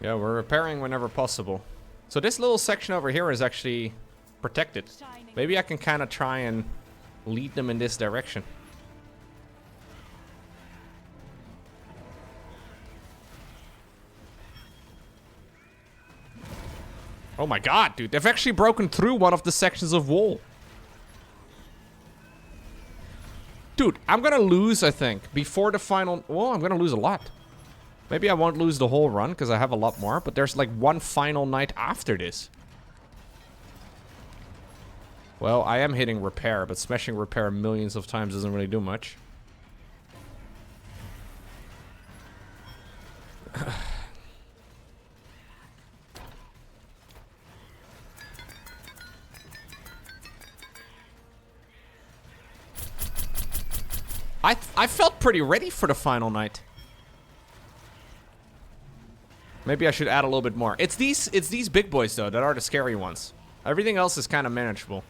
Yeah, we're repairing whenever possible. So this little section over here is actually protected. Maybe I can kind of try and lead them in this direction. Oh my god, dude. They've actually broken through one of the sections of wall. Dude, I'm gonna lose, I think, before the final... Well, I'm gonna lose a lot. Maybe I won't lose the whole run, because I have a lot more. But there's like one final night after this. Well, I am hitting repair, but smashing repair millions of times doesn't really do much. I felt pretty ready for the final night. Maybe I should add a little bit more. It's these big boys though that are the scary ones. Everything else is kind of manageable.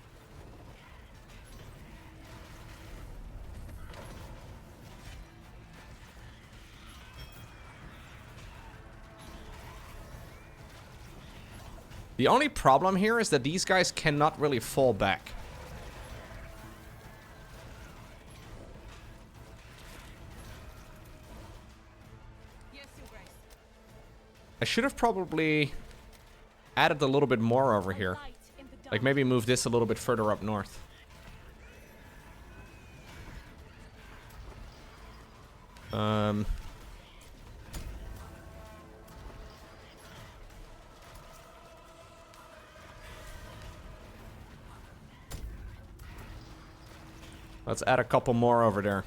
The only problem here is that these guys cannot really fall back. I should have probably added a little bit more over here. Like maybe move this a little bit further up north. Let's add a couple more over there.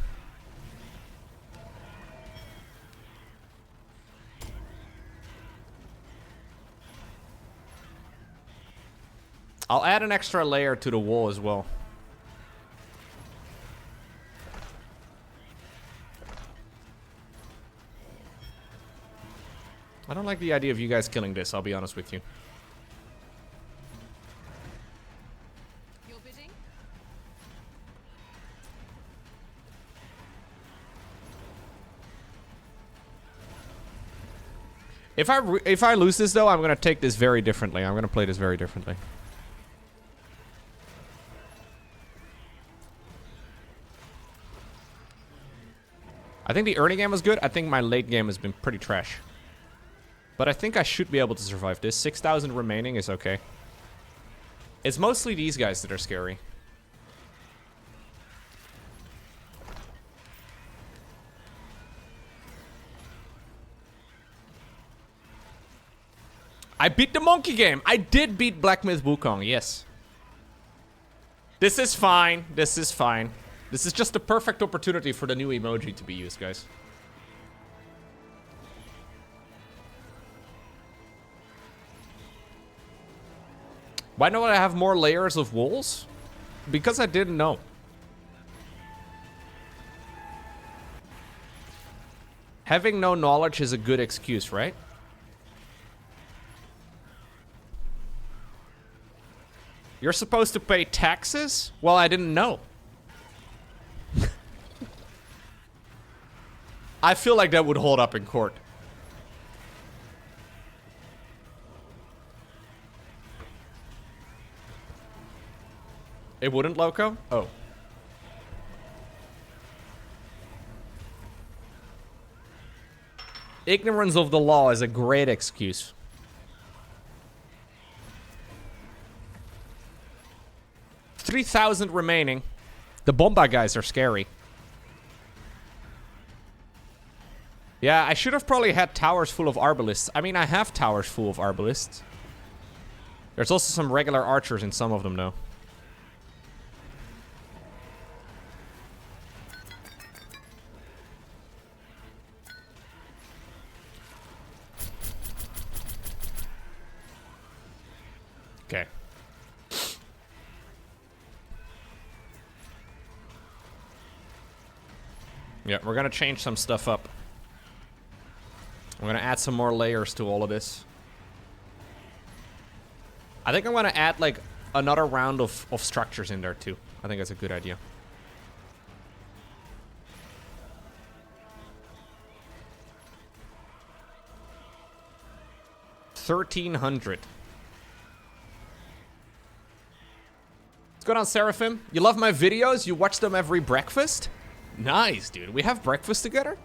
I'll add an extra layer to the wall as well. I don't like the idea of you guys killing this, I'll be honest with you. If I lose this though, I'm gonna take this very differently. I'm gonna play this very differently. I think the early game was good. I think my late game has been pretty trash. But I think I should be able to survive this. 6,000 remaining is okay. It's mostly these guys that are scary. I beat the monkey game. I did beat Black Myth Wukong, yes. This is fine. This is fine. This is just the perfect opportunity for the new emoji to be used, guys. Why don't I have more layers of walls? Because I didn't know. Having no knowledge is a good excuse, right? You're supposed to pay taxes? Well, I didn't know. I feel like that would hold up in court. It wouldn't, Lowko? Oh. Ignorance of the law is a great excuse. $3,000 remaining. The Bomba guys are scary. Yeah, I should have probably had towers full of arbalists. I mean, I have towers full of arbalists. There's also some regular archers in some of them, though. Okay. Yeah, we're gonna change some stuff up. I'm gonna add some more layers to all of this. I think I'm gonna add like another round of structures in there too. I think that's a good idea. 1300. What's going on, Seraphim? You love my videos? You watch them every breakfast? Nice, dude. We have breakfast together?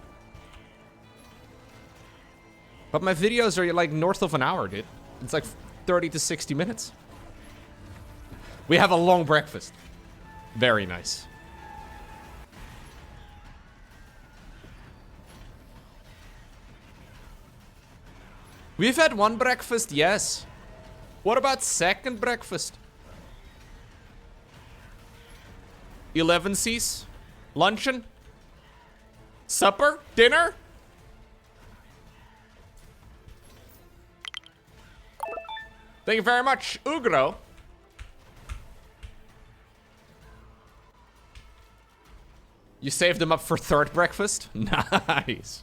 But my videos are like north of an hour, dude. It's like 30 to 60 minutes. We have a long breakfast. Very nice. We've had one breakfast, yes. What about second breakfast? 11 C's? Luncheon? Supper? Dinner? Thank you very much, Ugro. You saved them up for third breakfast? Nice.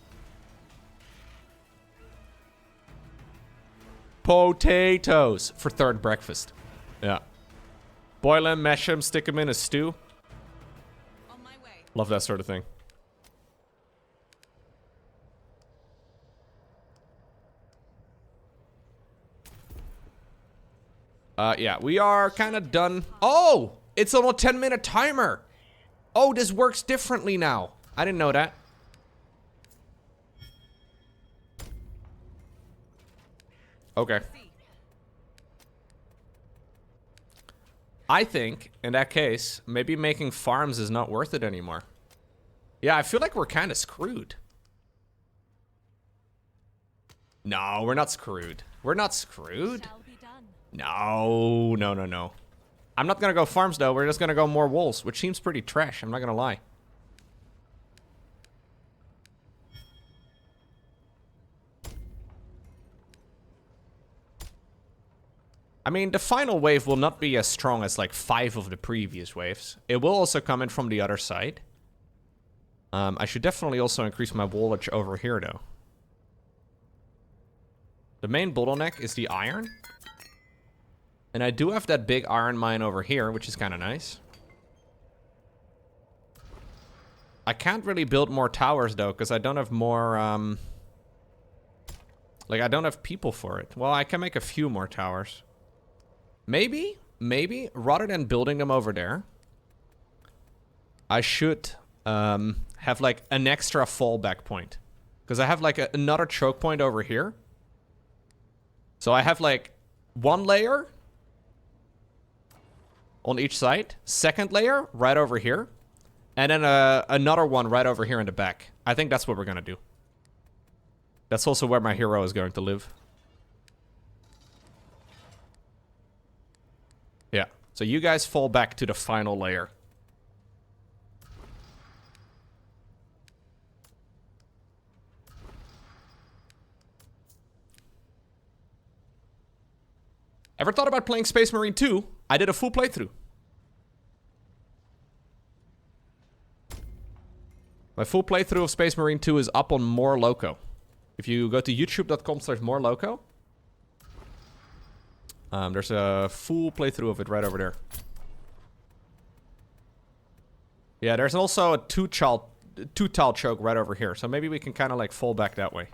Potatoes for third breakfast. Yeah. Boil them, mash them, stick them in a stew. On my way. Love that sort of thing. Yeah, we are kind of done. Oh, it's on a 10-minute timer. Oh, this works differently now. I didn't know that. Okay. I think, in that case, maybe making farms is not worth it anymore. Yeah, I feel like we're kind of screwed. No, we're not screwed. We're not screwed. No, no, no, no. I'm not gonna go farms, though. We're just gonna go more wolves, which seems pretty trash. I'm not gonna lie. I mean, the final wave will not be as strong as, like, 5 of the previous waves. It will also come in from the other side. I should definitely also increase my wallage over here, though. The main bottleneck is the iron. And I do have that big iron mine over here, which is kind of nice. I can't really build more towers, though, because I don't have more, like, I don't have people for it. Well, I can make a few more towers. Maybe, rather than building them over there, I should, have, like, an extra fallback point. Because I have, like, another choke point over here. So I have, like, one layer on each side, second layer right over here, and then another one right over here in the back. I think that's what we're gonna do. That's also where my hero is going to live. Yeah, so you guys fall back to the final layer. Ever thought about playing Space Marine 2? I did a full playthrough. My full playthrough of Space Marine 2 is up on More Lowko. If you go to youtube.com/morelowko, there's a full playthrough of it right over there. Yeah, there's also a two-tile choke right over here, so maybe we can kind of like fall back that way.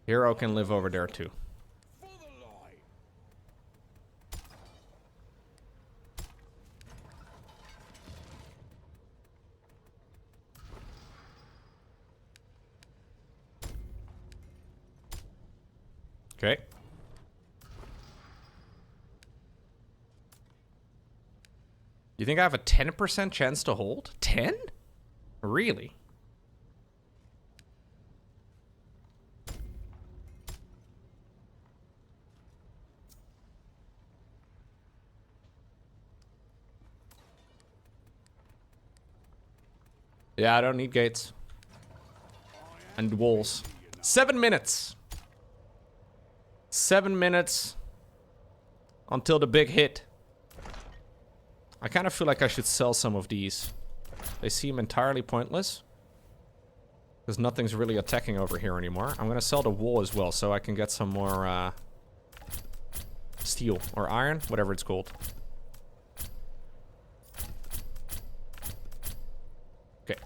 Hero can live over there too. Okay. You think I have a 10% chance to hold? 10? Really? Yeah, I don't need gates. And walls. 7 minutes. 7 minutes until the big hit. I kind of feel like I should sell some of these. They seem entirely pointless. Because nothing's really attacking over here anymore. I'm gonna sell the wool as well so I can get some more steel or iron, whatever it's called. Okay.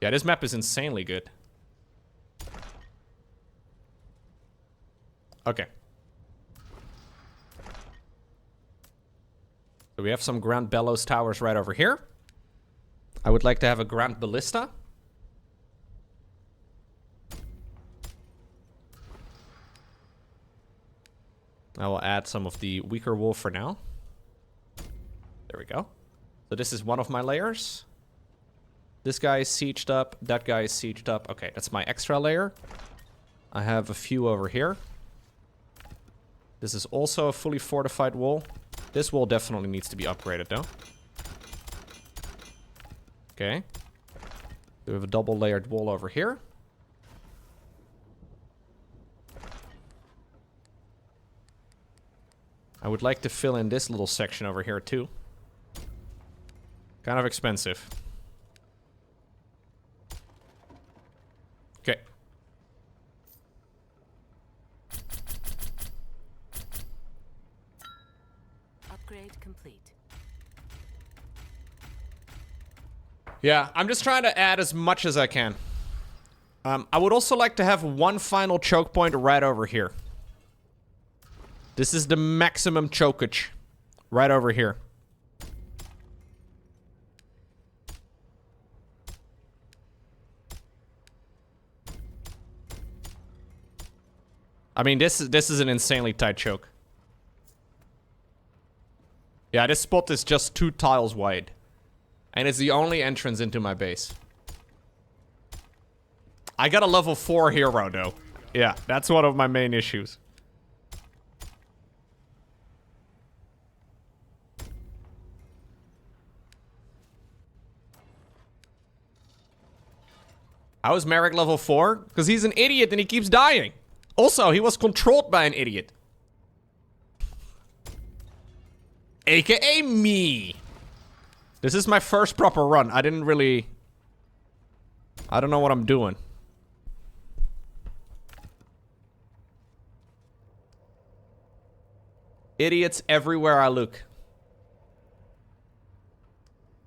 Yeah, this map is insanely good. Okay. So we have some Grand Bellows towers right over here. I would like to have a Grand Ballista. I will add some of the weaker wool for now. There we go. So this is one of my layers. This guy is sieged up. That guy is sieged up. Okay, that's my extra layer. I have a few over here. This is also a fully fortified wall. This wall definitely needs to be upgraded though. Okay. We have a double layered wall over here. I would like to fill in this little section over here too. Kind of expensive. Okay. Upgrade complete. Yeah, I'm just trying to add as much as I can. I would also like to have one final choke point right over here. This is the maximum chokage. Right over here. I mean, this is an insanely tight choke. Yeah, this spot is just 2 tiles wide. And it's the only entrance into my base. I got a level 4 hero, though. Yeah, that's one of my main issues. How is Merrick level 4? Because he's an idiot and he keeps dying. Also, he was controlled by an idiot. AKA me. This is my first proper run. I don't know what I'm doing. Idiots everywhere I look.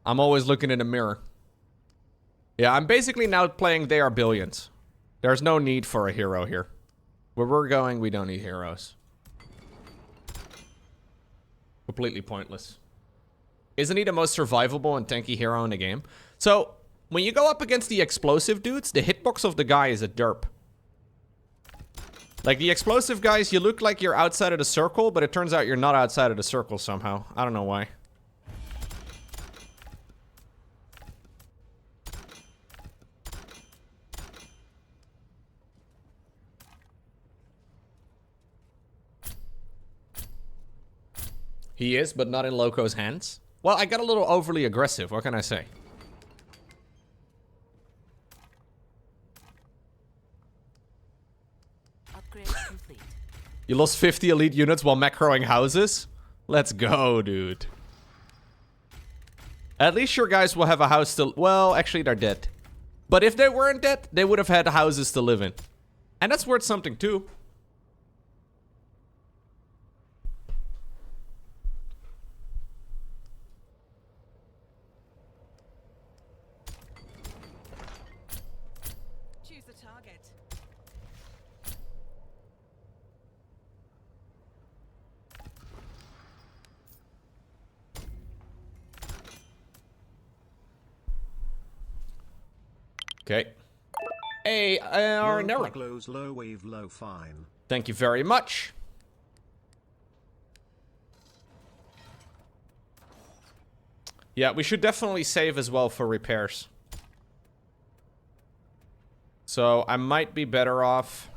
I'm always looking in the mirror. Yeah, I'm basically now playing They Are Billions. There's no need for a hero here. Where we're going, we don't need heroes. Completely pointless. Isn't he the most survivable and tanky hero in the game? So, when you go up against the explosive dudes, the hitbox of the guy is a derp. Like, the explosive guys, you look like you're outside of the circle, but it turns out you're not outside of the circle somehow. I don't know why. He is, but not in Lowko's hands. Well, I got a little overly aggressive. What can I say? Upgrade complete. You lost 50 elite units while macroing houses? Let's go, dude. At least your guys will have a house to... Well, actually, they're dead. But if they weren't dead, they would have had houses to live in. And that's worth something, too. Choose the target. Okay. Hey, Narrow. Glows low wave low fine. Thank you very much. Yeah, we should definitely save as well for repairs. So I might be better off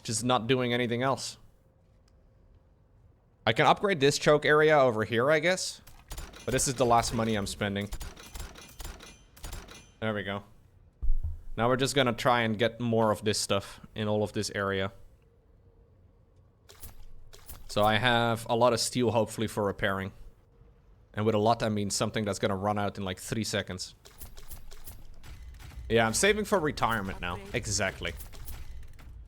just not doing anything else. I can upgrade this choke area over here, I guess. But this is the last money I'm spending. There we go. Now we're just gonna try and get more of this stuff in all of this area. So I have a lot of steel, hopefully, for repairing. And with a lot, I mean something that's gonna run out in like 3 seconds. Yeah, I'm saving for retirement now. Exactly.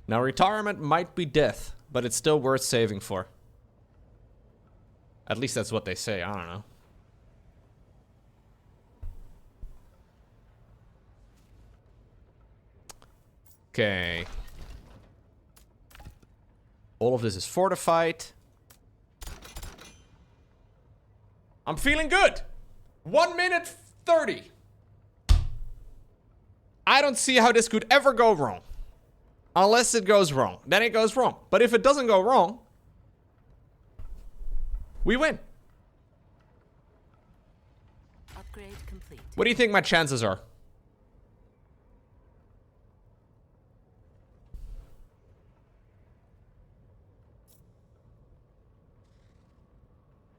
Now, retirement might be death, but it's still worth saving for. At least that's what they say, I don't know. Okay. All of this is fortified. I'm feeling good. 1 minute 30. I don't see how this could ever go wrong. Unless it goes wrong. Then it goes wrong. But if it doesn't go wrong, we win. Upgrade complete. What do you think my chances are?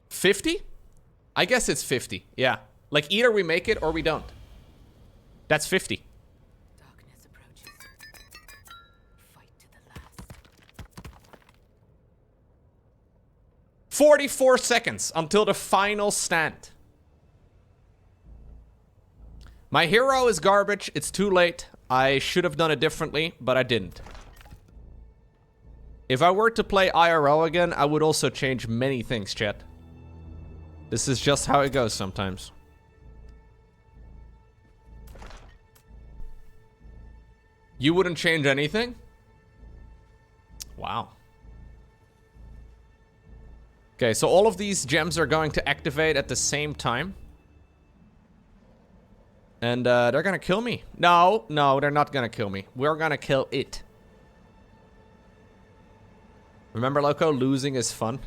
$50? I guess it's 50. Yeah. Like either we make it or we don't. That's 50. Darkness approaches. Fight to the last. 44 seconds until the final stand. My hero is garbage. It's too late. I should have done it differently, but I didn't. If I were to play IRL again, I would also change many things, chat. This is just how it goes sometimes. You wouldn't change anything? Wow. Okay, so all of these gems are going to activate at the same time. And they're gonna kill me. No, they're not gonna kill me. We're gonna kill it. Remember, Lowko, losing is fun?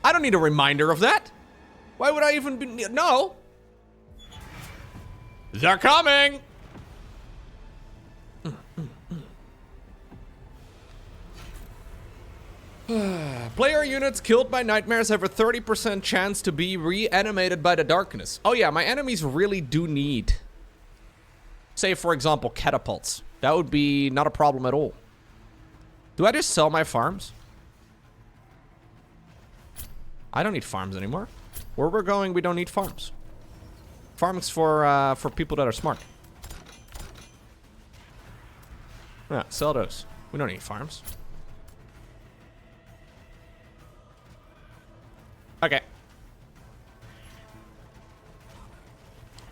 I don't need a reminder of that. Why would I even be... No. They're coming. Player units killed by nightmares have a 30% chance to be reanimated by the darkness. Oh yeah, my enemies really do need... Say, for example, catapults. That would be not a problem at all. Do I just sell my farms? I don't need farms anymore. Where we're going, we don't need farms. Farming's for people that are smart. Yeah, sell those. We don't need farms. Okay.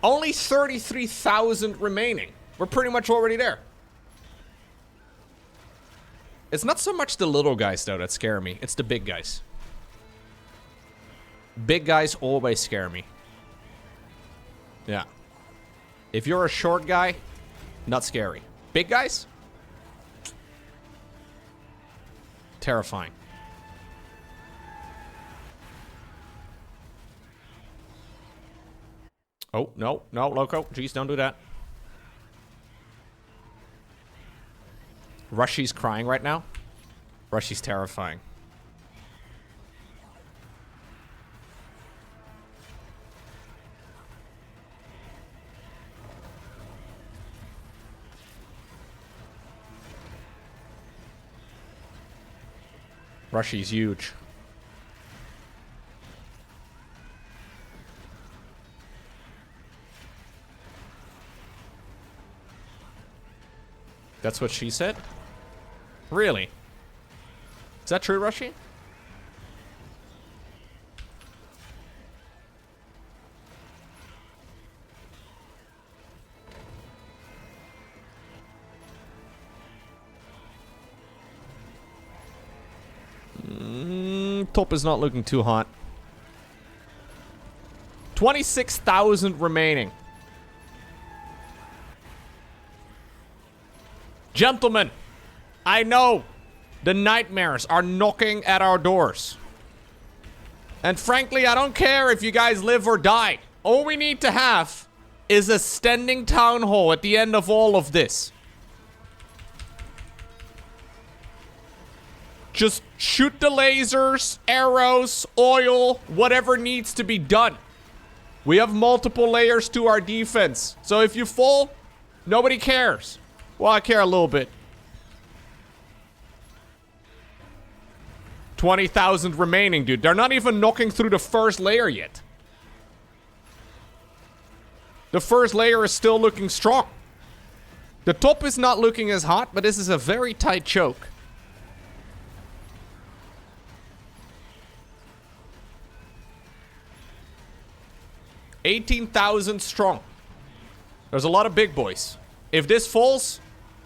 Only 33,000 remaining. We're pretty much already there. It's not so much the little guys, though, that scare me. It's the big guys. Big guys always scare me. Yeah. If you're a short guy, not scary. Big guys? Terrifying. Oh, no, Lowko. Jeez, don't do that. Rushy's crying right now. Rushy's terrifying. Rushy's huge. That's what she said? Really? Is that true, Rushy? Top is not looking too hot. 26,000 remaining. Gentlemen, I know the nightmares are knocking at our doors. And frankly, I don't care if you guys live or die. All we need to have is a standing town hall at the end of all of this. Just shoot the lasers, arrows, oil, whatever needs to be done. We have multiple layers to our defense. So if you fall, nobody cares. Well, I care a little bit. 20,000 remaining, dude. They're not even knocking through the first layer yet. The first layer is still looking strong. The top is not looking as hot, but this is a very tight choke. $18,000 strong. There's a lot of big boys. If this falls,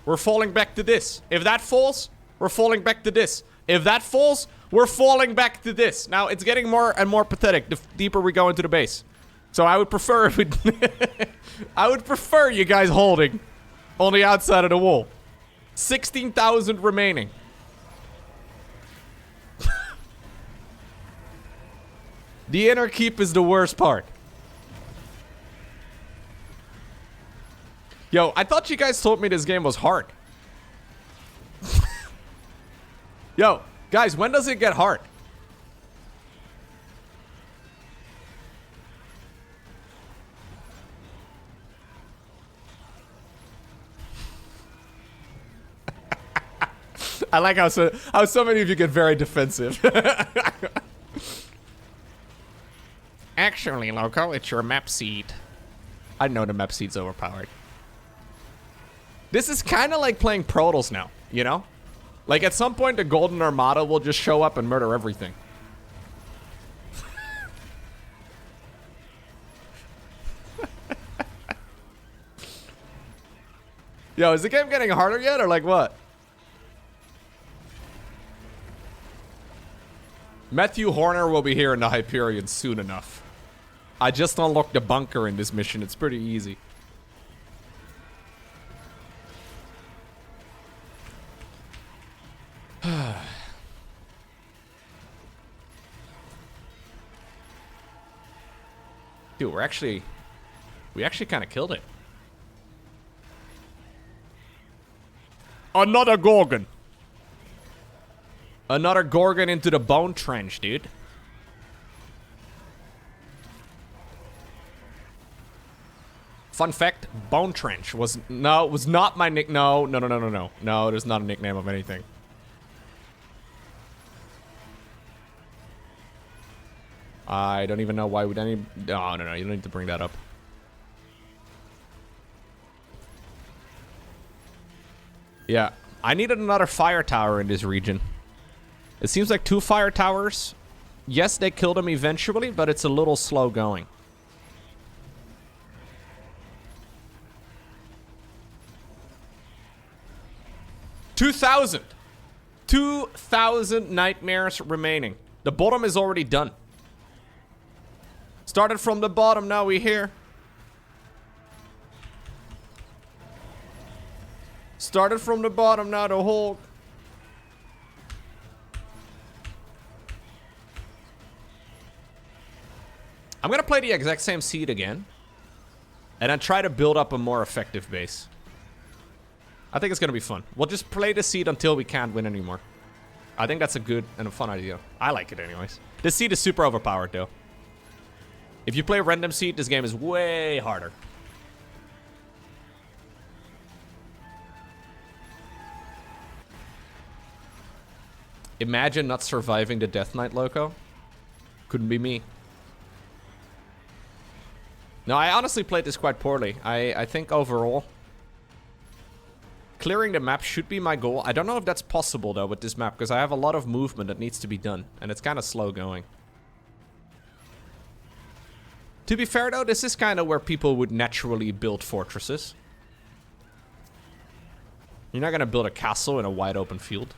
we're falling back to this. If that falls, we're falling back to this. If that falls, we're falling back to this. Now, it's getting more and more pathetic the deeper we go into the base. So I would prefer if we I would prefer you guys holding on the outside of the wall. 16,000 remaining. The inner keep is the worst part. Yo, I thought you guys told me this game was hard. Yo, guys, when does it get hard? I like how so many of you get very defensive. Actually, Lowko, it's your map seed. I know the map seed's overpowered. This is kind of like playing Protoss now, you know? Like, at some point, the Golden Armada will just show up and murder everything. Yo, is the game getting harder yet, or like what? Matthew Horner will be here in the Hyperion soon enough. I just unlocked the bunker in this mission. It's pretty easy. Dude, we actually kind of killed it. Another Gorgon. Another Gorgon into the bone trench, dude. Fun fact, Bone Trench was not my nick. No, there's not a nickname of anything. I don't even know why would any... No, you don't need to bring that up. Yeah, I needed another fire tower in this region. It seems like 2 fire towers. Yes, they killed him eventually, but it's a little slow going. $2,000 nightmares remaining. The bottom is already done. Started from the bottom, now we're here. Started from the bottom, now the whole... I'm gonna play the exact same seed again. And then try to build up a more effective base. I think it's gonna be fun. We'll just play the seed until we can't win anymore. I think that's a good and a fun idea. I like it anyways. This seed is super overpowered though. If you play random seed, this game is way harder. Imagine not surviving the Death Knight, Lowko. Couldn't be me. No, I honestly played this quite poorly. I think overall, clearing the map should be my goal. I don't know if that's possible though with this map, because I have a lot of movement that needs to be done, and it's kind of slow going. To be fair though, this is kind of where people would naturally build fortresses. You're not going to build a castle in a wide open field.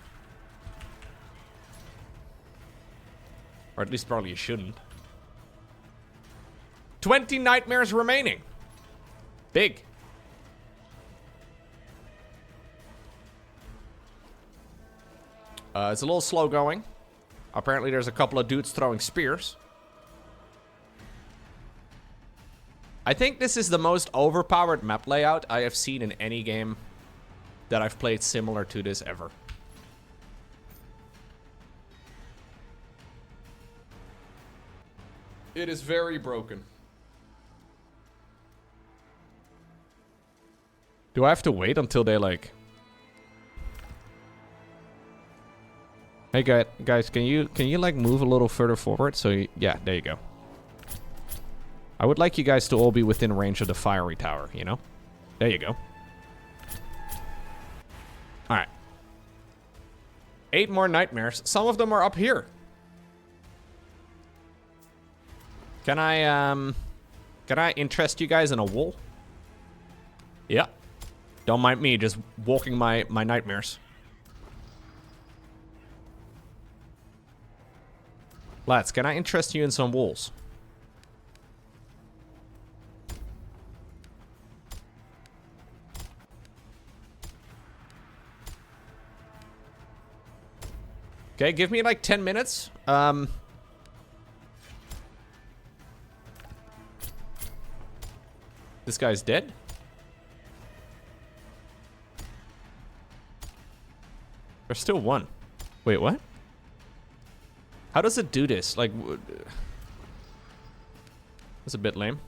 Or at least probably you shouldn't. 20 nightmares remaining. Big. It's a little slow going. Apparently there's a couple of dudes throwing spears. I think this is the most overpowered map layout I have seen in any game that I've played similar to this ever. It is very broken. Do I have to wait until they like... Hey guys, can you like move a little further forward? So yeah, there you go. I would like you guys to all be within range of the fiery tower, you know? There you go. Alright. 8 more nightmares. Some of them are up here. Can I interest you guys in a wall? Yeah. Don't mind me, just walking my nightmares. Lads, can I interest you in some walls? Okay, give me like 10 minutes. This guy's dead. There's still one. Wait, what? How does it do this? Like, that's a bit lame.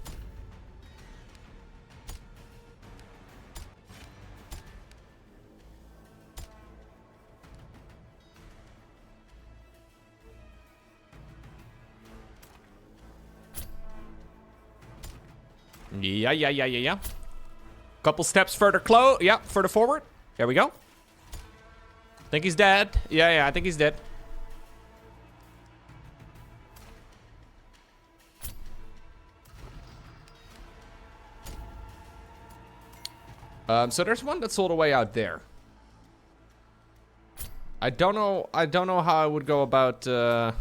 Yeah. Couple steps further further forward. There we go. Think he's dead. Yeah, I think he's dead. So there's one that's all the way out there. I don't know how I would go about, Oh!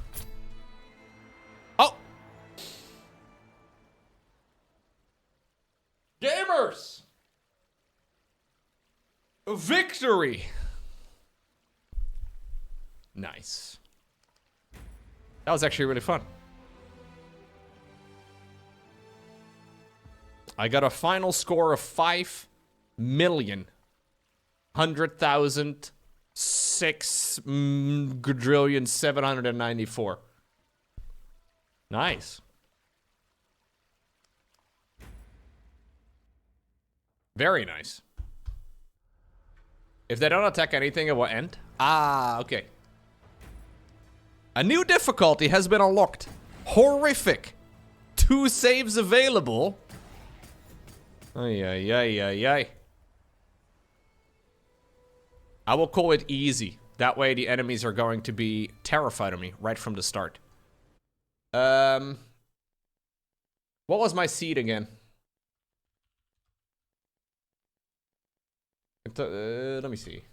Gamers! Victory! Nice. That was actually really fun. I got a final score of 5,100,006,794. Nice. Very nice. If they don't attack anything, it will end. Ah, okay. A new difficulty has been unlocked. Horrific. 2 saves available. Ay. I will call it easy. That way the enemies are going to be terrified of me right from the start. What was my seed again? Let me see.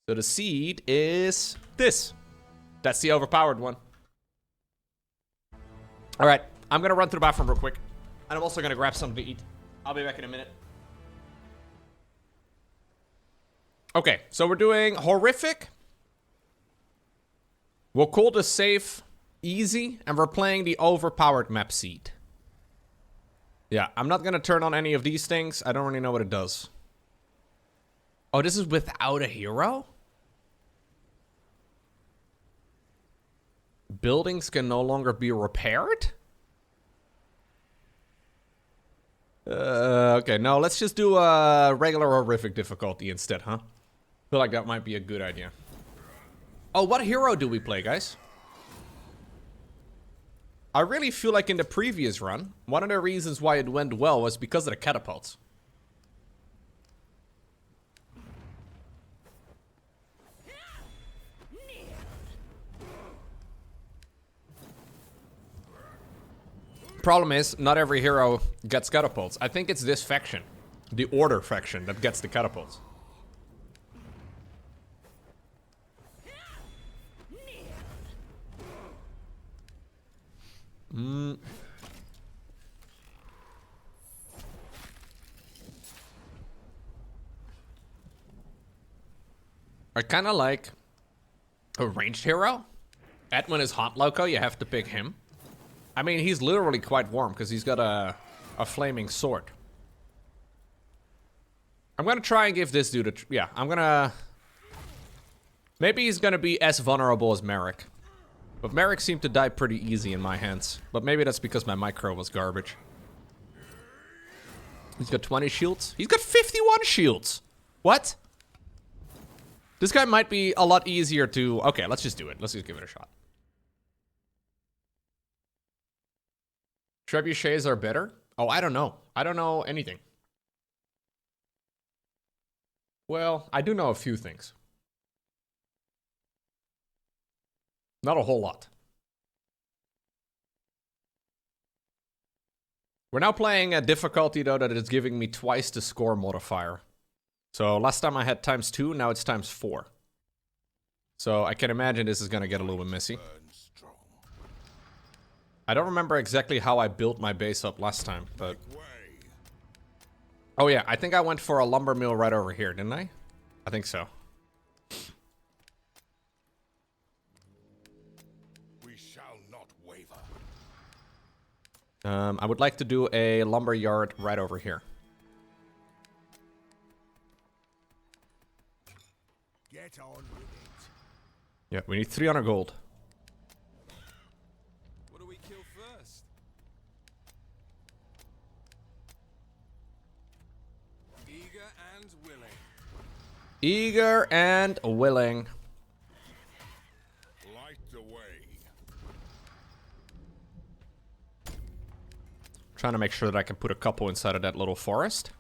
So the seed is this. That's the overpowered one. All right, I'm gonna run to the bathroom real quick. And I'm also gonna grab something to eat. I'll be back in a minute. Okay, so we're doing horrific. We'll call the save easy, and we're playing the overpowered map seed. Yeah, I'm not gonna turn on any of these things. I don't really know what it does. Oh, this is without a hero? Buildings can no longer be repaired? Okay, no, let's just do a regular horrific difficulty instead, huh? Feel like that might be a good idea. Oh, what hero do we play, guys? I really feel like in the previous run, one of the reasons why it went well was because of the catapults. Problem is, not every hero gets catapults. I think it's this faction, the Order faction, that gets the catapults. I kind of like a ranged hero. Edwin is hot Lowko, you have to pick him. I mean, he's literally quite warm because he's got a flaming sword. I'm gonna try and give this dude a... yeah, I'm gonna... maybe he's gonna be as vulnerable as Merrick. But Merrick seemed to die pretty easy in my hands. But maybe that's because my micro was garbage. He's got 20 shields. He's got 51 shields! What? This guy might be a lot easier to... okay, let's just do it. Let's just give it a shot. Trebuchets are better? Oh, I don't know. I don't know anything. Well, I do know a few things. Not a whole lot. We're now playing a difficulty, though, that is giving me twice the score modifier. So last time I had ×2, now it's ×4. So I can imagine this is going to get a little bit messy. I don't remember exactly how I built my base up last time, but... Oh yeah, I think I went for a lumber mill right over here, didn't I? I think so. We shall not waver. I would like to do a lumber yard right over here. Get on with it. Yeah, we need 300 gold. What do we kill first? Eager and willing. Eager and willing. Light the way. Trying to make sure that I can put a couple inside of that little forest.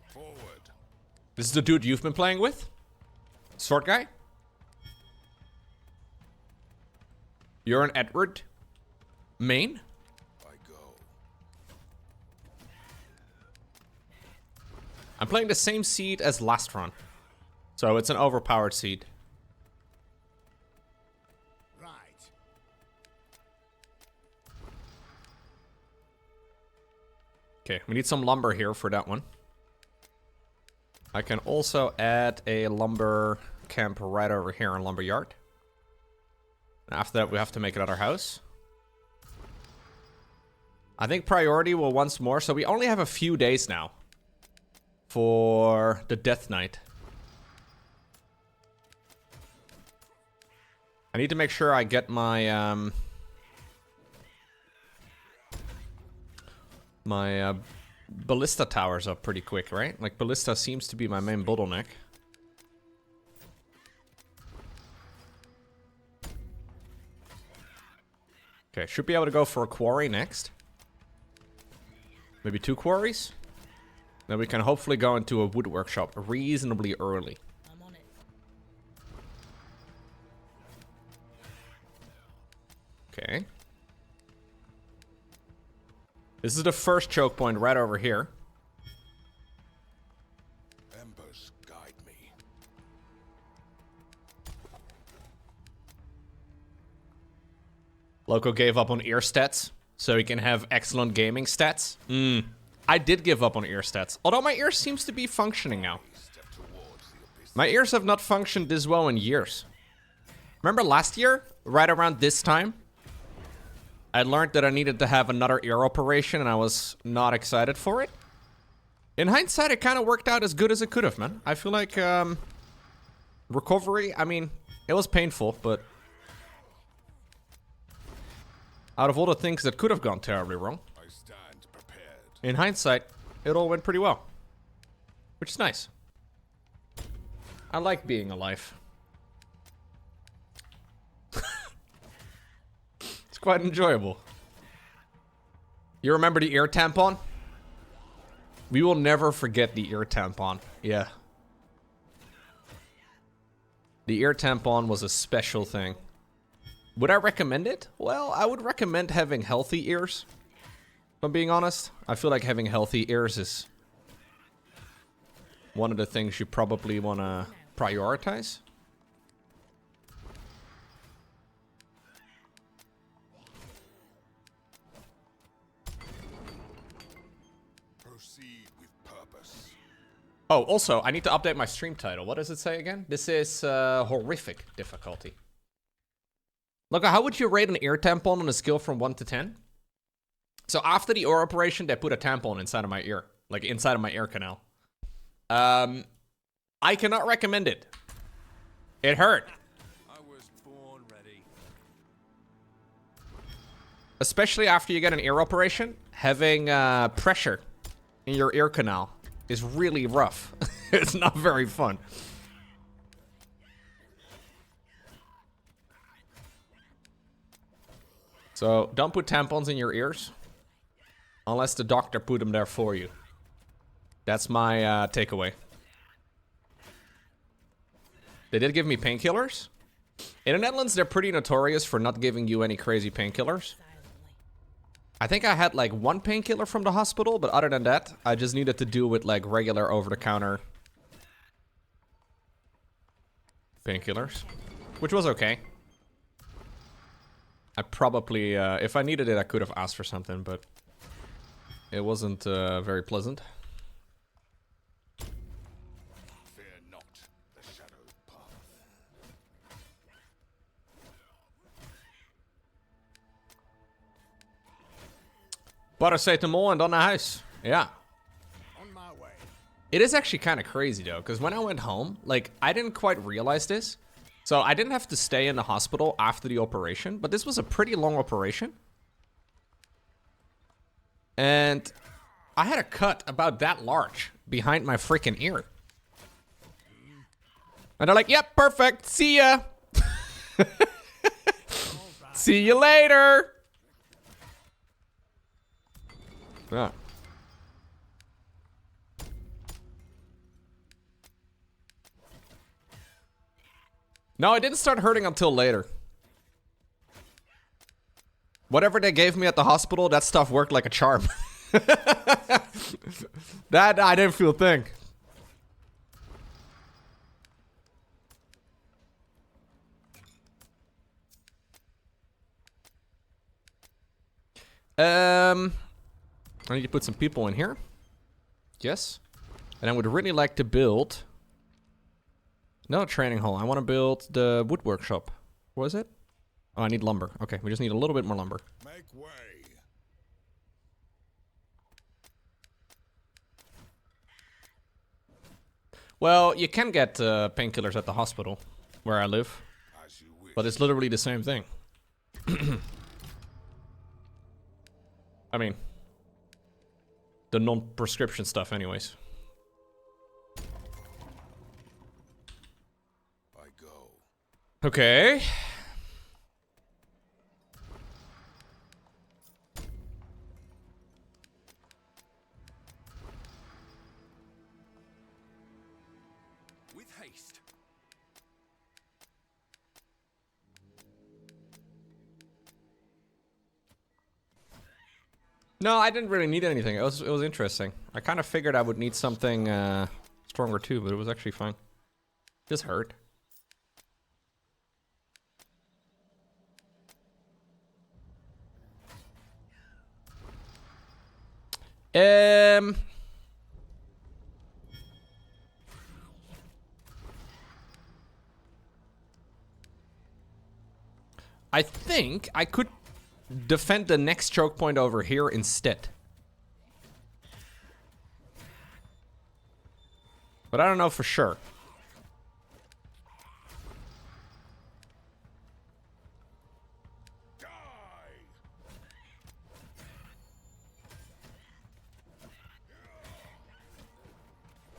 Forward. This is the dude you've been playing with? Sword guy? You're an Edward? Main? I go. I'm playing the same seed as last run. So it's an overpowered seed. Right. Okay, we need some lumber here for that one. I can also add a lumber camp right over here in lumber yard. After that, we have to make another house. I think priority will once more. So we only have a few days now for the Death Knight. I need to make sure I get my ballista towers up pretty quick, right? Like ballista seems to be my main bottleneck. Okay, should be able to go for a quarry next. Maybe 2 quarries. Then we can hopefully go into a wood workshop reasonably early. I'm on it. Okay. This is the first choke point right over here. Embers guide me. Lowko gave up on ear stats, so he can have excellent gaming stats. I did give up on ear stats, although my ear seems to be functioning now. Step towards the abyss. My ears have not functioned this well in years. Remember last year, right around this time, I learned that I needed to have another ear operation, and I was not excited for it. In hindsight, it kind of worked out as good as it could have, man. I feel like recovery, I mean, it was painful, but out of all the things that could have gone terribly wrong, I stand prepared. in hindsight, it all went pretty well. Which is nice. I like being alive. It's quite enjoyable. You remember the ear tampon? We will never forget the ear tampon. Yeah. The ear tampon was a special thing. Would I recommend it? Well, I would recommend having healthy ears. If I'm being honest, I feel like having healthy ears is one of the things you probably want to prioritize. Proceed with purpose. Oh, also, I need to update my stream title. What does it say again? This is horrific difficulty. Look, how would you rate an ear tampon on a scale from 1 to 10? So after the ear operation, they put a tampon inside of my ear. Like inside of my ear canal. I cannot recommend it. It hurt. I was born ready. Especially after you get an ear operation, having pressure in your ear canal is really rough. It's not very fun. So don't put tampons in your ears unless the doctor put them there for you. That's my takeaway. They did give me painkillers. In the Netherlands, they're pretty notorious for not giving you any crazy painkillers. I think I had like one painkiller from the hospital, but other than that, I just needed to deal with like regular over-the-counter painkillers, which was okay. I probably, if I needed it, I could have asked for something, but it wasn't very pleasant. Fear not the shadowed path. Paracetamol en dan naar huis. Ja. On my way. It is actually kind of crazy though, because when I went home, like, I didn't quite realize this. So I didn't have to stay in the hospital after the operation, but this was a pretty long operation. And I had a cut about that large behind my freaking ear. And they're like, yep, perfect, see ya. See you later. Yeah. No, it didn't start hurting until later. Whatever they gave me at the hospital, that stuff worked like a charm. That I didn't feel a thing. I need to put some people in here. Yes. And I would really like to build another training hall. I want to build the wood workshop. What is it? Oh, I need lumber. Okay, we just need a little bit more lumber. Make way. Well, you can get painkillers at the hospital where I live, As you wish. but it's literally the same thing. I mean, the non-prescription stuff anyways. I go. Okay. With haste. No, I didn't really need anything. It was interesting. I kind of figured I would need something stronger too, but it was actually fine. Just hurt. I think I could defend the next choke point over here instead. But I don't know for sure. Die.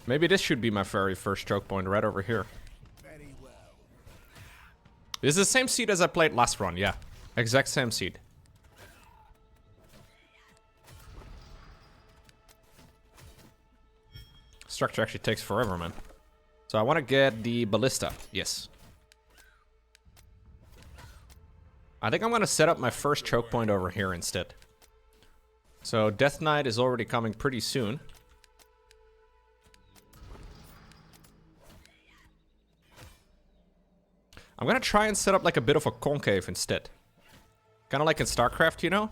Maybe this should be my very first choke point right over here. Very well. This is the same seed as I played last run, yeah. Exact same seed. Structure actually takes forever, man. So I want to get the ballista. Yes. I think I'm going to set up my first choke point over here instead. So Death Knight is already coming pretty soon. I'm going to try and set up like a bit of a concave instead. Kind of like in StarCraft, you know?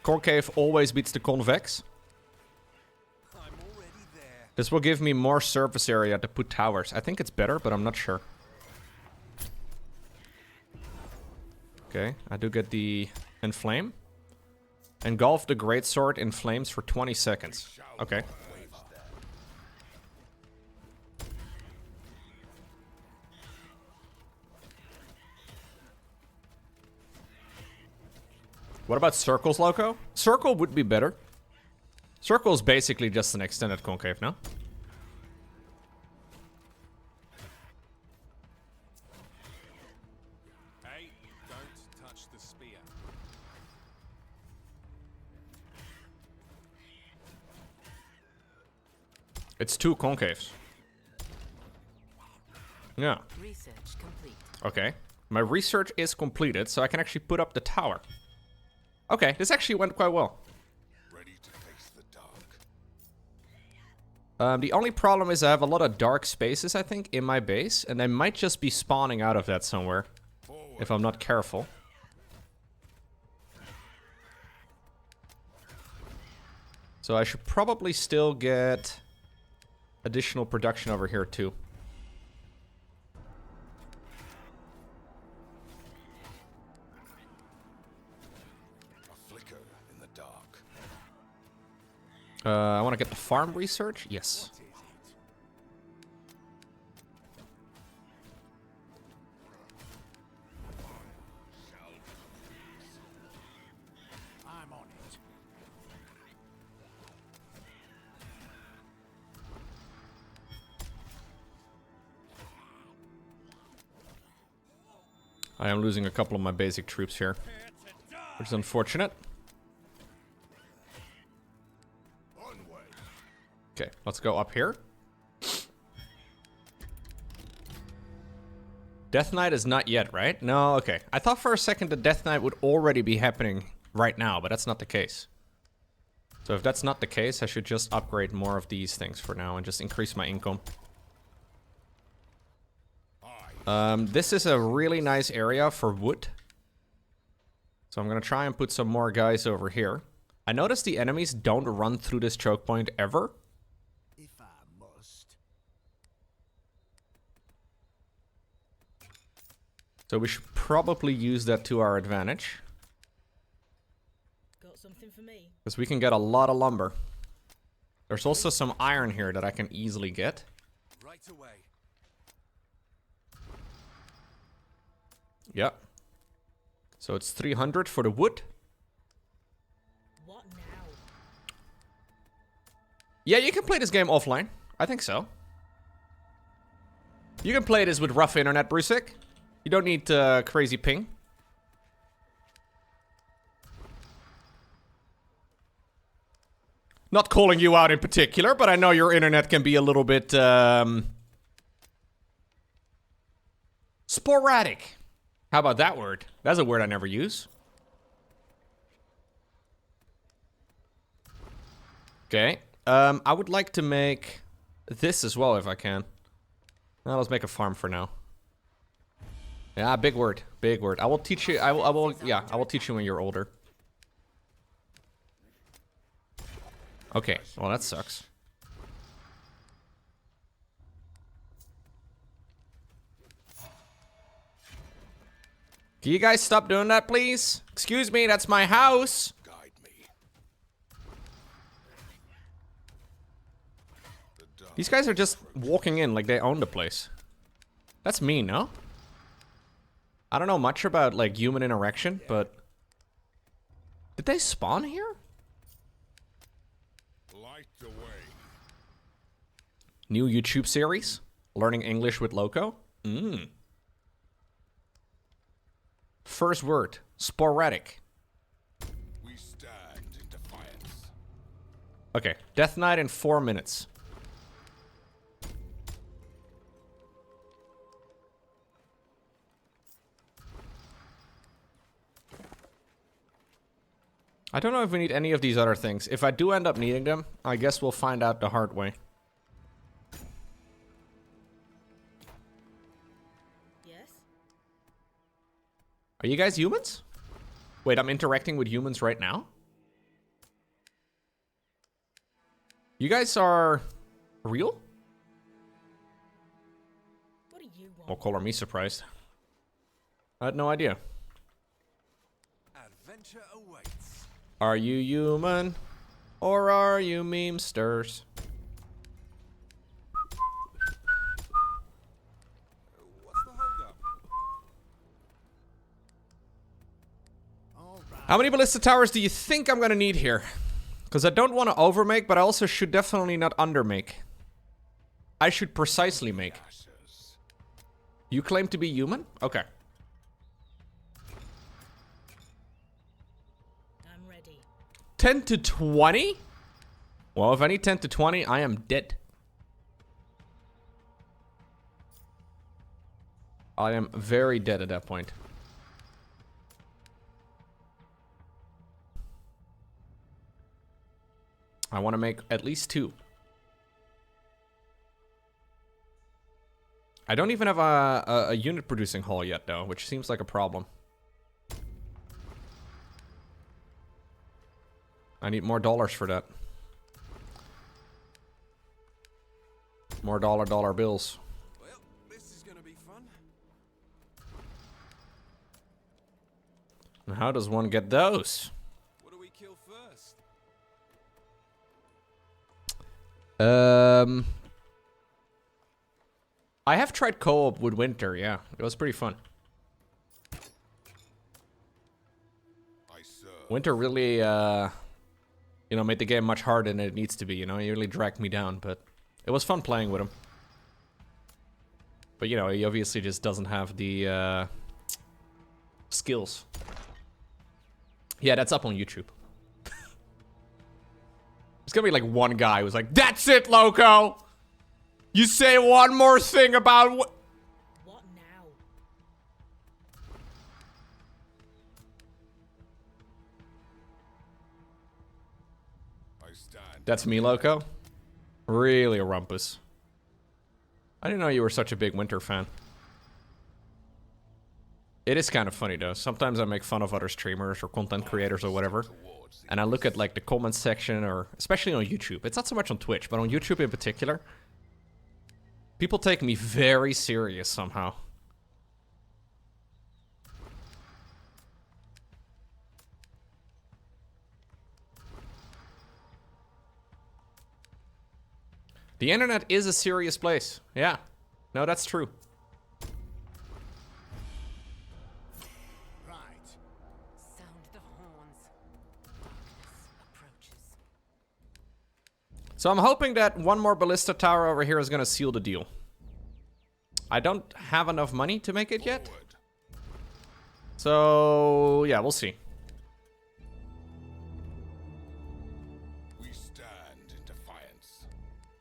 Concave always beats the convex. I'm already there. This will give me more surface area to put towers. I think it's better, but I'm not sure. Okay, I do get the Inflame. Engulf the Greatsword in flames for 20 seconds. Okay. What about circles, Lowko? Circle would be better. Circle is basically just an extended concave, no? Hey, don't touch the spear. It's two concaves. Yeah. Research complete. Okay. My research is completed, so I can actually put up the tower. Okay, this actually went quite well. Ready to face the dark. The only problem is I have a lot of dark spaces, I think, in my base. And they might just be spawning out of that somewhere. Forward. If I'm not careful. So I should probably still get additional production over here too. A flicker in the dark. I want to get the farm research. Yes. I'm on it. I am losing a couple of my basic troops here, which is unfortunate. Onward. Okay, let's go up here. Death Knight is not yet, right? No, okay. I thought for a second that Death Knight would already be happening right now, but that's not the case. So if that's not the case, I should just upgrade more of these things for now and just increase my income. This is a really nice area for wood. So I'm gonna try and put some more guys over here. I noticed the enemies don't run through this choke point ever. If I must. So we should probably use that to our advantage. Got something for me? Because we can get a lot of lumber. There's also some iron here that I can easily get. Right away. Yeah. So it's 300 for the wood. What now? Yeah, you can play this game offline. I think so. You can play this with rough internet, Brusik. You don't need crazy ping. Not calling you out in particular, but I know your internet can be a little bit sporadic. How about that word? That's a word I never use. Okay. I would like to make this as well if I can. Now let's make a farm for now. Yeah, big word. Big word. I will teach you. I will teach you when you're older. Okay. Well, that sucks. Can you guys stop doing that, please? Excuse me, that's my house. Guide me. The dark. These guys are just walking in like they own the place. That's mean, no? I don't know much about, like, human interaction, but... Did they spawn here? Light the way. New YouTube series? Learning English with Lowko? Mmm. First word. Sporadic. We stand in defiance. Okay. Death Knight in 4 minutes. I don't know if we need any of these other things. If I do end up needing them, I guess we'll find out the hard way. Yes? Are you guys humans? Wait, I'm interacting with humans right now? You guys are real? What do you want? Well, color me surprised. I had no idea. Adventure awaits. Are you human? Or are you memesters? What's the holdup? All right. How many ballista towers do you think I'm gonna need here? Because I don't want to overmake, but I also should definitely not undermake. I should precisely make. Ashes. You claim to be human? Okay. I'm ready. 10 to 20? Well, if I need 10 to 20, I am dead. I am very dead at that point. I want to make at least 2. I don't even have a unit producing hall yet, though, which seems like a problem. I need more dollars for that. More dollar bills. Well, this is gonna be fun. And how does one get those? What do we kill first? I have tried co-op with Winter, yeah. It was pretty fun. I serve. Winter really, you know, made the game much harder than it needs to be, you know? He really dragged me down, but it was fun playing with him. But, you know, he obviously just doesn't have the, skills. Yeah, that's up on YouTube. There's gonna be like one guy who's like, "That's it, Lowko! You say one more thing about what?" What now? I stand. That's me, Lowko? Really a rumpus. I didn't know you were such a big Winter fan. It is kind of funny, though. Sometimes I make fun of other streamers or content creators or whatever. And I look at, like, the comments section, or especially on YouTube. It's not so much on Twitch, but on YouTube in particular. People take me very serious somehow. The internet is a serious place. Yeah. No, that's true. Right. Sound the horns. Darkness approaches. So I'm hoping that one more ballista tower over here is gonna seal the deal. I don't have enough money to make it yet. Forward. So, yeah, we'll see. We stand in defiance.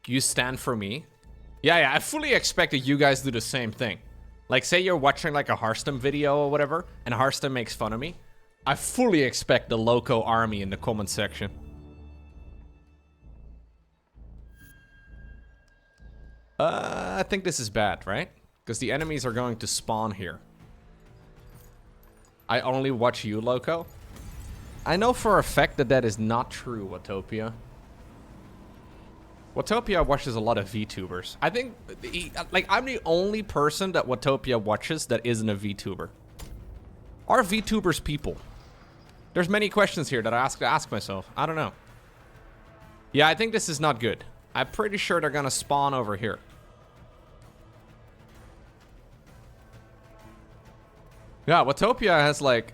You stand for me? Yeah, I fully expected you guys to do the same thing. Like, say you're watching, like, a Hearthstone video or whatever, and Hearthstone makes fun of me. I fully expect the Lowko army in the comment section. I think this is bad, right? Because the enemies are going to spawn here. I only watch you, Lowko. I know for a fact that that is not true, Watopia. Watopia watches a lot of VTubers. I think, like, I'm the only person that Watopia watches that isn't a VTuber. Are VTubers people? There's many questions here that I ask myself. I don't know. Yeah, I think this is not good. I'm pretty sure they're gonna spawn over here. Yeah, Watopia has like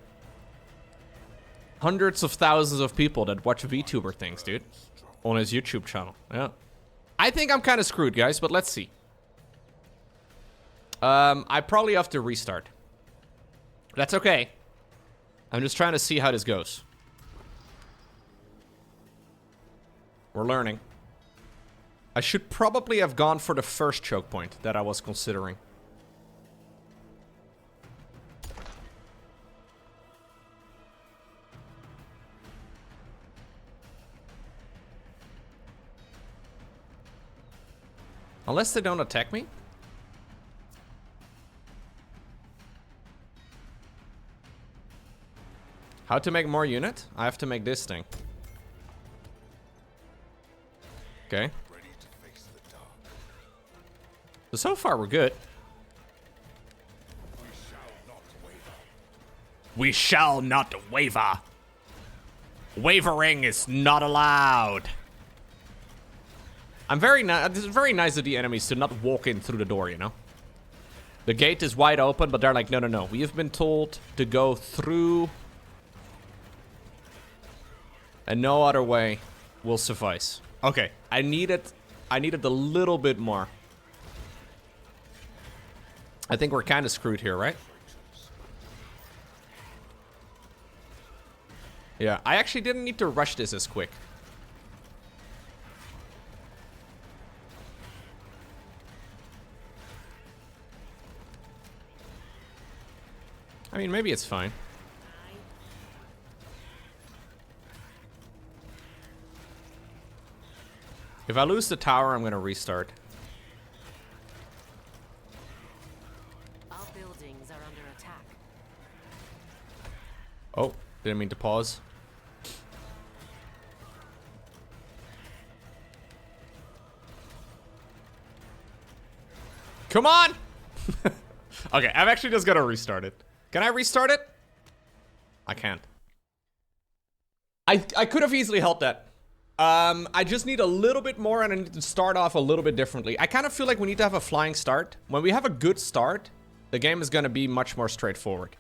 hundreds of thousands of people that watch VTuber things, dude, on his YouTube channel. Yeah. I think I'm kind of screwed, guys, but let's see. I probably have to restart. That's okay. I'm just trying to see how this goes. We're learning. I should probably have gone for the first choke point that I was considering. Unless they don't attack me. How to make more unit? I have to make this thing. Okay. Ready to face the dark. So far we're good. We shall not waver. We shall not waver. Wavering is not allowed. I'm very nice. It's very nice of the enemies to not walk in through the door, you know? The gate is wide open, but they're like, no, no, no. We have been told to go through. And no other way will suffice. Okay, I needed a little bit more. I think we're kind of screwed here, right? Yeah, I actually didn't need to rush this as quick. I mean, maybe it's fine. If I lose the tower, I'm gonna restart. Our buildings are under attack. Oh, didn't mean to pause. Come on! Okay, I'm actually just gonna restart it. Can I restart it? I can't. I could have easily helped that. I just need a little bit more and I need to start off a little bit differently. I kind of feel like we need to have a flying start. When we have a good start, the game is gonna be much more straightforward.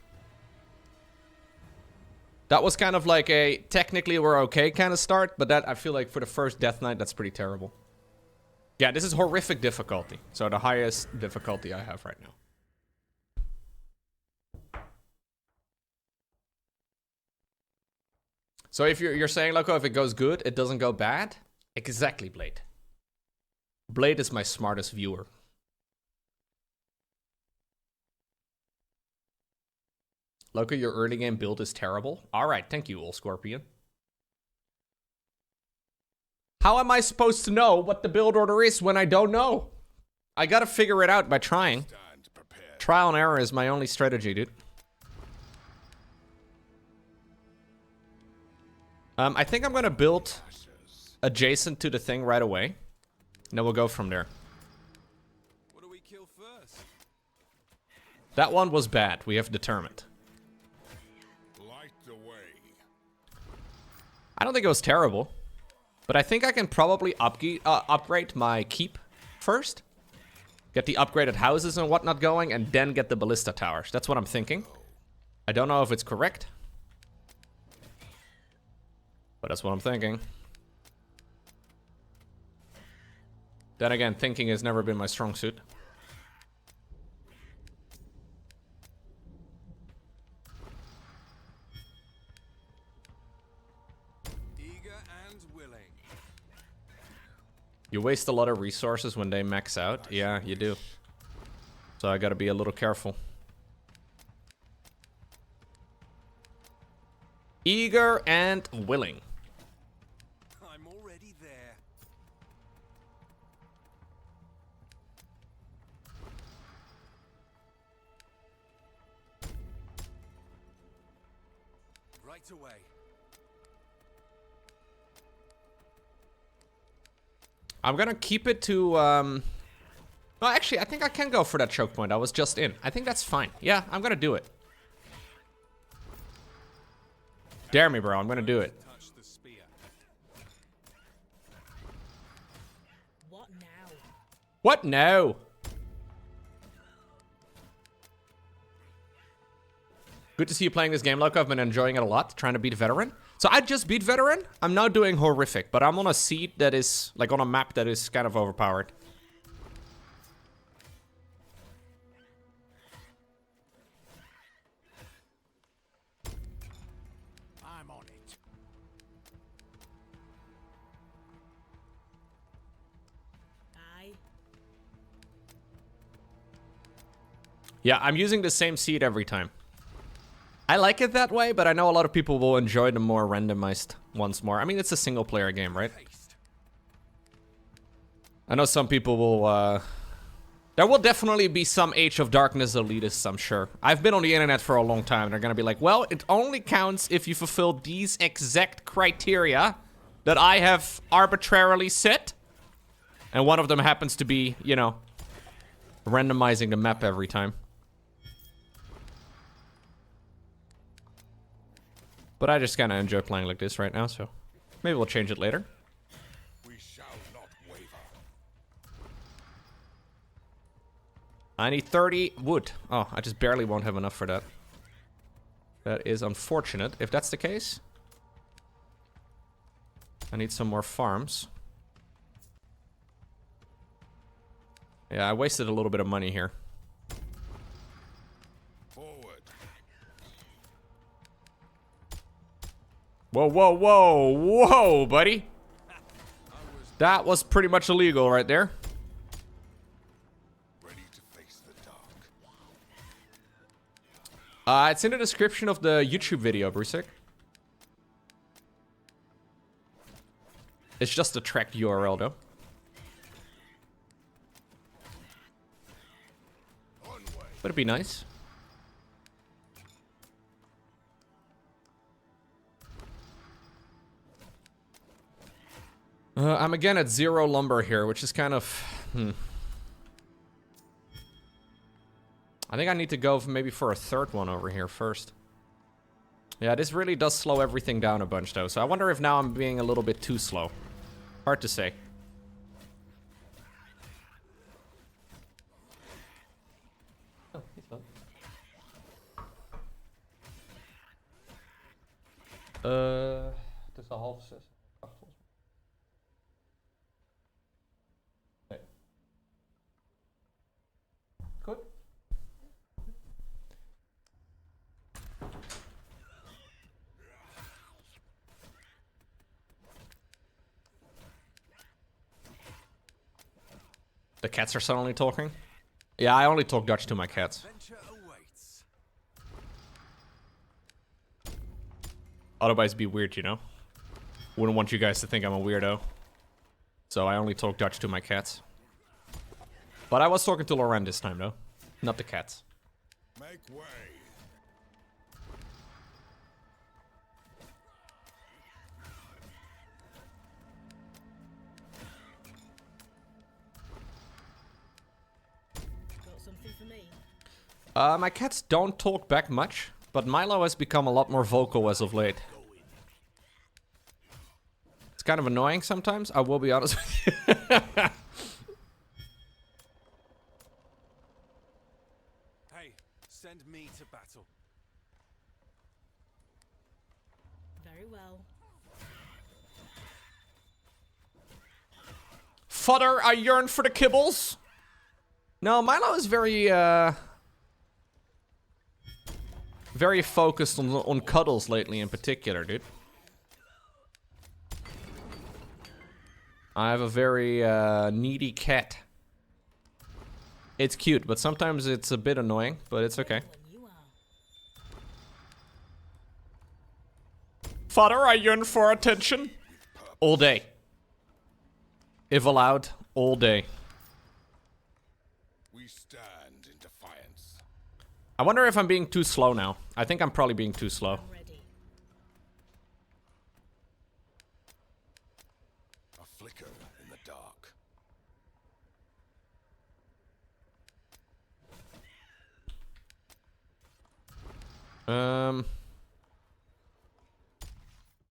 That was kind of like a technically we're okay kind of start, but that I feel like for the first Death Knight, that's pretty terrible. Yeah, this is horrific difficulty. So the highest difficulty I have right now. So if you're saying, Lowko, if it goes good, it doesn't go bad? Exactly, Blade. Blade is my smartest viewer. Lowko, your early game build is terrible. Alright, thank you, Old Scorpion. How am I supposed to know what the build order is when I don't know? I gotta figure it out by trying. Trial and error is my only strategy, dude. I think I'm gonna build adjacent to the thing right away. And then we'll go from there. What do we kill first? That one was bad, we have determined. Light the way. I don't think it was terrible. But I think I can probably upgrade my keep first. Get the upgraded houses and whatnot going, and then get the ballista towers. That's what I'm thinking. I don't know if it's correct. But that's what I'm thinking. Then again, thinking has never been my strong suit. Eager and willing. You waste a lot of resources when they max out. Yeah, you do. So I gotta be a little careful. Eager and willing. I'm already there. Right away. I'm gonna keep it to, no, actually, I think I can go for that choke point. I was just in. I think that's fine. Yeah, I'm gonna do it. Dare me, bro. I'm gonna do it. Touch the spear. What now? What? No. Good to see you playing this game, Lowko. I've been enjoying it a lot, trying to beat Veteran. So I just beat Veteran. I'm now doing Horrific, but I'm on a seat that is, like on a map that is kind of overpowered. I'm on it. Aye. Yeah, I'm using the same seed every time. I like it that way, but I know a lot of people will enjoy the more randomized ones more. I mean, it's a single player game, right? I know some people will, there will definitely be some Age of Darkness elitists, I'm sure. I've been on the internet for a long time, and they're gonna be like, well, it only counts if you fulfill these exact criteria that I have arbitrarily set. And one of them happens to be, you know, randomizing the map every time. But I just kind of enjoy playing like this right now, so maybe we'll change it later. We shall not waver. I need 30 wood. Oh, I just barely won't have enough for that. That is unfortunate. If that's the case, I need some more farms. Yeah, I wasted a little bit of money here. Forward. Whoa, whoa, whoa, whoa, buddy. That was pretty much illegal right there. Ready to face the dark. It's in the description of the YouTube video, Brusik. It's just a tracked URL, though. Would it be nice? I'm again at 0 lumber here, which is kind of... I think I need to go maybe for a third one over here first. Yeah, this really does slow everything down a bunch, though. So I wonder if now I'm being a little bit too slow. Hard to say. Oh, he's fine. Het is al 5:30. Nee. Goed. The cats are suddenly talking? Yeah, I only talk Dutch to my cats. Adventure awaits. Otherwise it'd be weird, you know? Wouldn't want you guys to think I'm a weirdo. So I only talk Dutch to my cats. But I was talking to Lauren this time, though. Not the cats. Make way. Got something for me? My cats don't talk back much, but Milo has become a lot more vocal as of late. It's kind of annoying sometimes, I will be honest with you. Hey, send me to battle. Very well. Fodder, I yearn for the kibbles. No, Milo is very focused on cuddles lately in particular, dude. I have a very needy cat. It's cute, but sometimes it's a bit annoying, but it's okay. When you are. Fodder, I yearn for attention. All day. If allowed, all day. We stand in defiance. I wonder if I'm being too slow now. I think I'm probably being too slow. I'm ready. A flicker in the dark.